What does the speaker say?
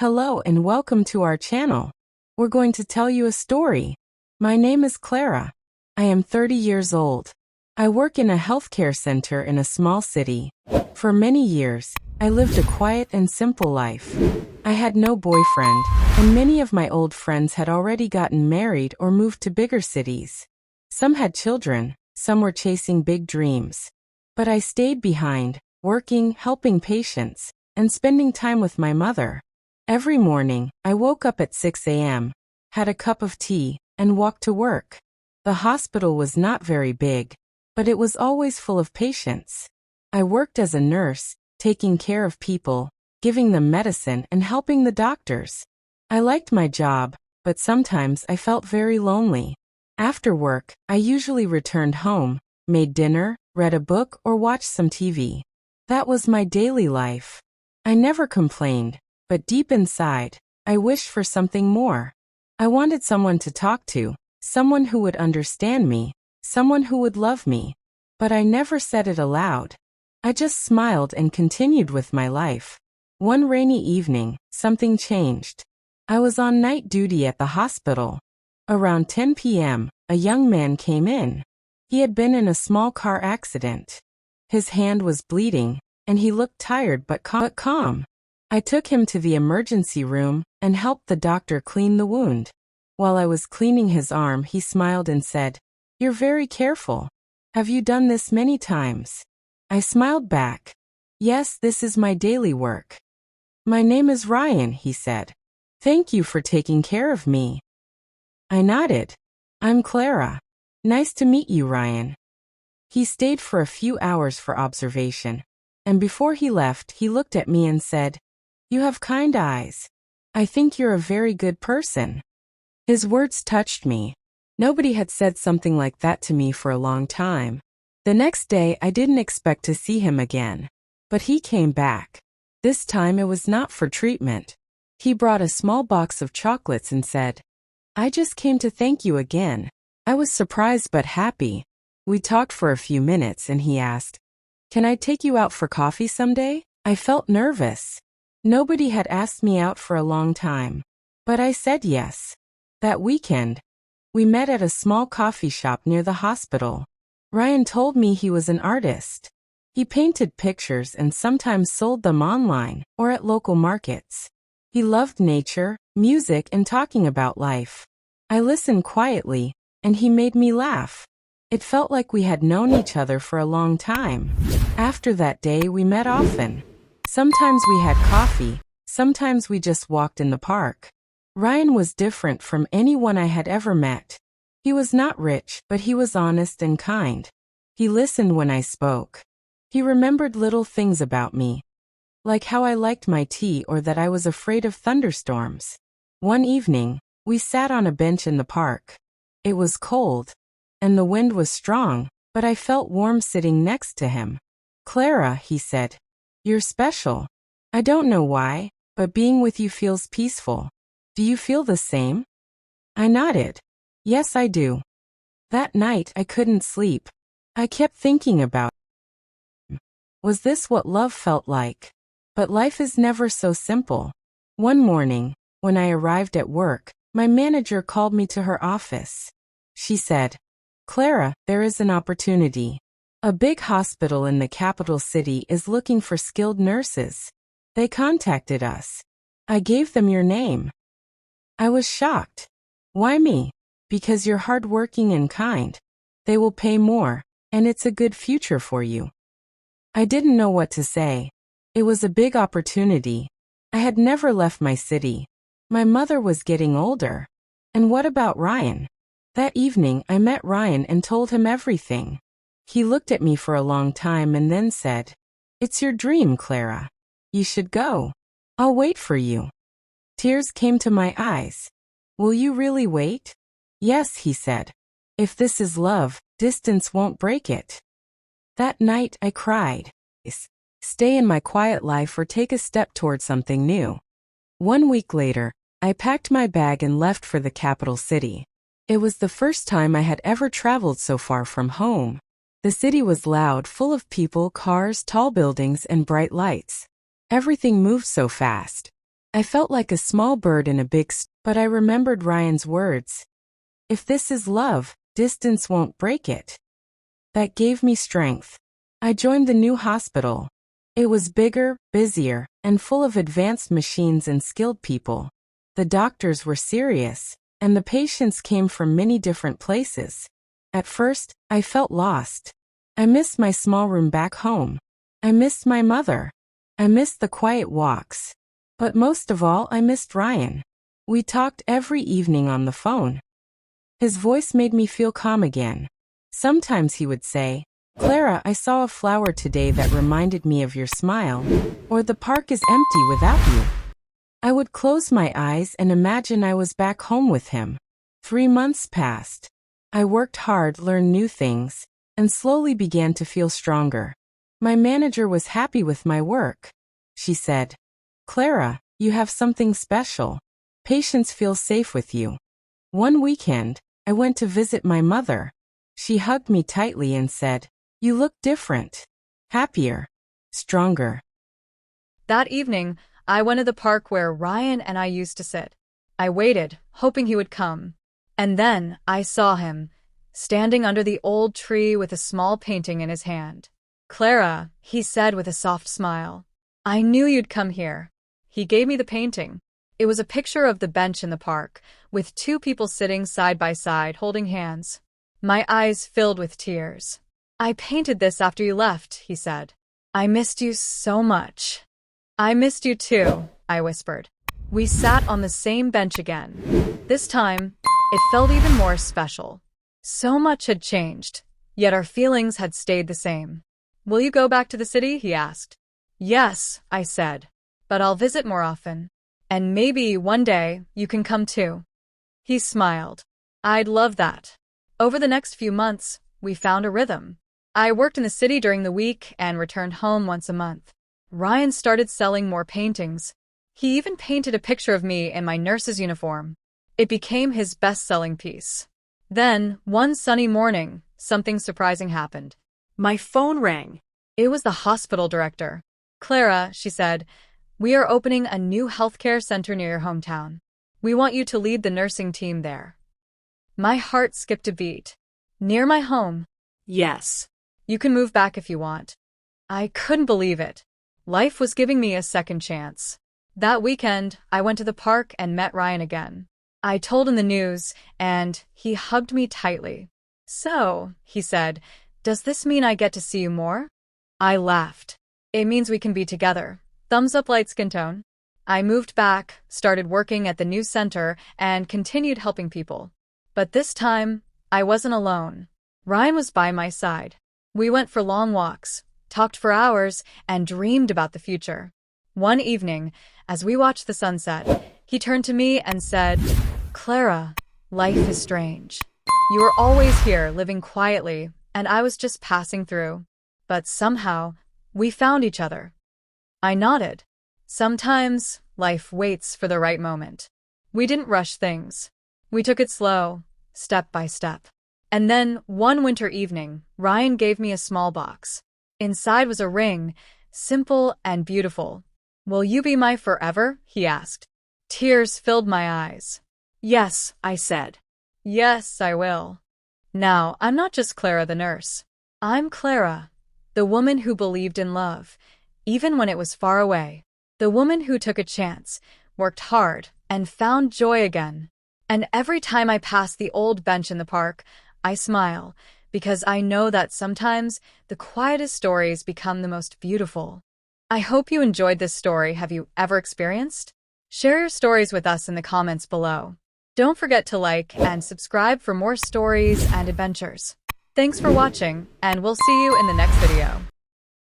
Hello and welcome to our channel. We're going to tell you a story. My name is Clara. I am 30 years old. I work in a healthcare center in a small city. For many years, I lived a quiet and simple life. I had no boyfriend, and many of my old friends had already gotten married or moved to bigger cities. Some had children, some were chasing big dreams. But I stayed behind, working, helping patients, and spending time with my mother. Every morning, I woke up at 6 a.m., had a cup of tea, and walked to work. The hospital was not very big, but it was always full of patients. I worked as a nurse, taking care of people, giving them medicine and helping the doctors. I liked my job, but sometimes I felt very lonely. After work, I usually returned home, made dinner, read a book or watched some TV. That was my daily life. I never complained. But deep inside, I wished for something more. I wanted someone to talk to, someone who would understand me, someone who would love me. But I never said it aloud. I just smiled and continued with my life. One rainy evening, something changed. I was on night duty at the hospital. Around 10 p.m., a young man came in. He had been in a small car accident. His hand was bleeding, and he looked tired but calm. I took him to the emergency room and helped the doctor clean the wound. While I was cleaning his arm, he smiled and said, "You're very careful. Have you done this many times?" I smiled back. "Yes, this is my daily work." "My name is Ryan," he said. "Thank you for taking care of me." I nodded. "I'm Clara. Nice to meet you, Ryan." He stayed for a few hours for observation, and before he left, he looked at me and said, "You have kind eyes. I think you're a very good person." His words touched me. Nobody had said something like that to me for a long time. The next day, I didn't expect to see him again. But he came back. This time it was not for treatment. He brought a small box of chocolates and said, "I just came to thank you again." I was surprised but happy. We talked for a few minutes and he asked, "Can I take you out for coffee someday?" I felt nervous. Nobody had asked me out for a long time. But I said yes. That weekend, we met at a small coffee shop near the hospital. Ryan told me he was an artist. He painted pictures and sometimes sold them online or at local markets. He loved nature, music, and talking about life. I listened quietly, and he made me laugh. It felt like we had known each other for a long time. After that day, we met often. Sometimes we had coffee, sometimes we just walked in the park. Ryan was different from anyone I had ever met. He was not rich, but he was honest and kind. He listened when I spoke. He remembered little things about me, like how I liked my tea or that I was afraid of thunderstorms. One evening, we sat on a bench in the park. It was cold, and the wind was strong, but I felt warm sitting next to him. "Clara," he said, "you're special. I don't know why, but being with you feels peaceful. Do you feel the same?" I nodded. "Yes, I do." That night, I couldn't sleep. I kept thinking about him. Was this what love felt like? But life is never so simple. One morning, when I arrived at work, my manager called me to her office. She said, "Clara, there is an opportunity. A big hospital in the capital city is looking for skilled nurses. They contacted us. I gave them your name." I was shocked. "Why me?" "Because you're hardworking and kind. They will pay more, and it's a good future for you." I didn't know what to say. It was a big opportunity. I had never left my city. My mother was getting older. And what about Ryan? That evening, I met Ryan and told him everything. He looked at me for a long time and then said, "It's your dream, Clara. You should go. I'll wait for you." Tears came to my eyes. "Will you really wait?" "Yes," he said. "If this is love, distance won't break it." That night, I cried. Stay in my quiet life or take a step toward something new. 1 week later, I packed my bag and left for the capital city. It was the first time I had ever traveled so far from home. The city was loud, full of people, cars, tall buildings, and bright lights. Everything moved so fast. I felt like a small bird in a but I remembered Ryan's words. If this is love, distance won't break it. That gave me strength. I joined the new hospital. It was bigger, busier, and full of advanced machines and skilled people. The doctors were serious, and the patients came from many different places. At first, I felt lost. I missed my small room back home. I missed my mother. I missed the quiet walks. But most of all, I missed Ryan. We talked every evening on the phone. His voice made me feel calm again. Sometimes he would say, "Clara, I saw a flower today that reminded me of your smile," or "The park is empty without you." I would close my eyes and imagine I was back home with him. 3 months passed. I worked hard, learned new things, and slowly began to feel stronger. My manager was happy with my work. She said, "Clara, you have something special. Patients feel safe with you." One weekend, I went to visit my mother. She hugged me tightly and said, "You look different. Happier. Stronger." That evening, I went to the park where Ryan and I used to sit. I waited, hoping he would come. And then I saw him, standing under the old tree with a small painting in his hand. "Clara," he said with a soft smile, "I knew you'd come here." He gave me the painting. It was a picture of the bench in the park, with 2 people sitting side by side holding hands. My eyes filled with tears. "I painted this after you left," he said. "I missed you so much." "I missed you too," I whispered. We sat on the same bench again. This time, it felt even more special. So much had changed, yet our feelings had stayed the same. "Will you go back to the city?" he asked. "Yes," I said, "but I'll visit more often. And maybe one day you can come too." He smiled. "I'd love that." Over the next few months, we found a rhythm. I worked in the city during the week and returned home once a month. Ryan started selling more paintings. He even painted a picture of me in my nurse's uniform. It became his best-selling piece. Then, one sunny morning, something surprising happened. My phone rang. It was the hospital director. "Clara," she said, "we are opening a new healthcare center near your hometown. We want you to lead the nursing team there." My heart skipped a beat. Near my home? Yes. "You can move back if you want." I couldn't believe it. Life was giving me a second chance. That weekend, I went to the park and met Ryan again. I told him the news, and he hugged me tightly. "So," he said, "does this mean I get to see you more?" I laughed. "It means we can be together." Thumbs up, light skin tone. I moved back, started working at the new center, and continued helping people. But this time, I wasn't alone. Ryan was by my side. We went for long walks, talked for hours, and dreamed about the future. One evening, as we watched the sunset, he turned to me and said, "Clara, life is strange. You were always here, living quietly, and I was just passing through. But somehow, we found each other." I nodded. Sometimes, life waits for the right moment. We didn't rush things. We took it slow, step by step. And then, one winter evening, Ryan gave me a small box. Inside was a ring, simple and beautiful. "Will you be my forever?" he asked. Tears filled my eyes. "Yes," I said. "Yes, I will." Now, I'm not just Clara the nurse. I'm Clara, the woman who believed in love, even when it was far away. The woman who took a chance, worked hard, and found joy again. And every time I pass the old bench in the park, I smile, because I know that sometimes the quietest stories become the most beautiful. I hope you enjoyed this story. Have you ever experienced? Share your stories with us in the comments below. Don't forget to like and subscribe for more stories and adventures. Thanks for watching, and we'll see you in the next video.